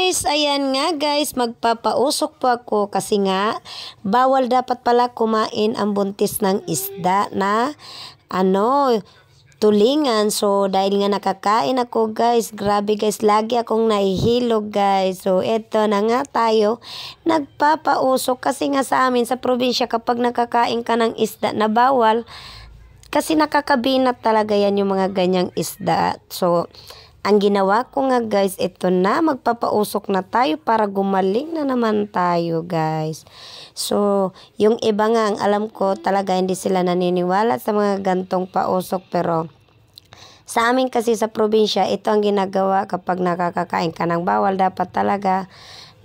guys, ayan nga guys, magpapausok po ako kasi nga bawal dapat pala kumain ang buntis ng isda na tulingan. So dahil nga nakakain ako guys, grabe guys, lagi akong nahihilo guys. So eto na nga tayo, nagpapausok kasi nga sa amin sa probinsya kapag nakakain ka ng isda na bawal, kasi nakakabinat talaga yan yung mga ganyang isda. So ang ginawa ko nga guys, ito na, magpapausok na tayo para gumaling na naman tayo guys. So, yung iba nga, ang alam ko talaga hindi sila naniniwala sa mga gantong pausok. Pero sa amin kasi sa probinsya, ito ang ginagawa kapag nakakakain ka ng bawal. Dapat talaga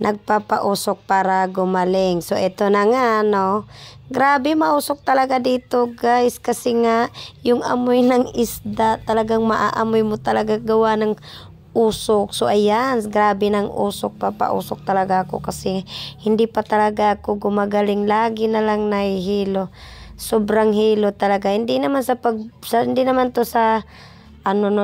nagpapausok para gumaling. So, ito na nga, no. Grabe, mausok talaga dito, guys. Kasi nga, yung amoy ng isda, talagang maaamoy mo talaga gawa ng usok. So, ayan, grabe ng usok. Papausok talaga ako kasi hindi pa talaga ako gumagaling. Lagi na lang nahihilo. Sobrang hilo talaga. Hindi naman hindi naman to sa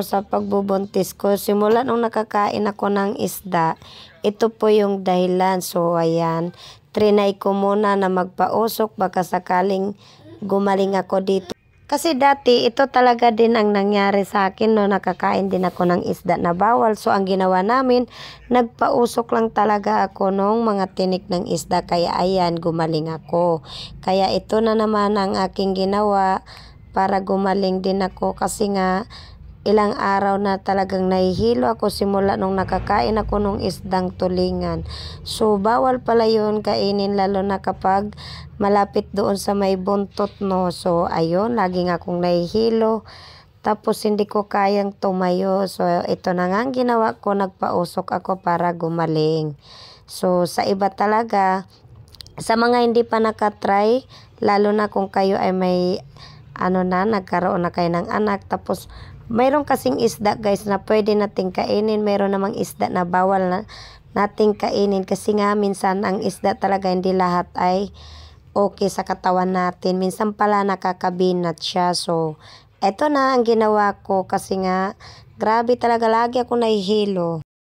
sa pagbubuntis ko. Simula nung nakakain ako ng isda, ito po yung dahilan. So, ayan, trinay ko muna na magpausok, baka sakaling gumaling ako dito. Kasi dati, ito talaga din ang nangyari sa akin, no, nakakain din ako ng isda na bawal. So, ang ginawa namin, nagpausok lang talaga ako nung mga tinik ng isda. Kaya, ayan, gumaling ako. Kaya, ito na naman ang aking ginawa para gumaling din ako. Kasi nga, ilang araw na talagang nahihilo ako simula nung nakakain ako nung isdang tulingan. So, bawal pala yun kainin lalo na kapag malapit doon sa may buntot, no. So, ayun, laging akong nahihilo. Tapos, hindi ko kayang tumayo. So, ito na nga ang ginawa ko, nagpausok ako para gumaling. So, sa iba talaga, sa mga hindi pa nakatry, lalo na kung kayo ay may nagkaroon na kayo ng anak, tapos mayroon kasing isda guys na pwede nating kainin. Mayroon namang isda na bawal na nating kainin. Kasi nga minsan ang isda talaga hindi lahat ay okay sa katawan natin. Minsan pala nakakabinat siya. So, eto na ang ginawa ko kasi nga grabe talaga lagi ako nahihilo.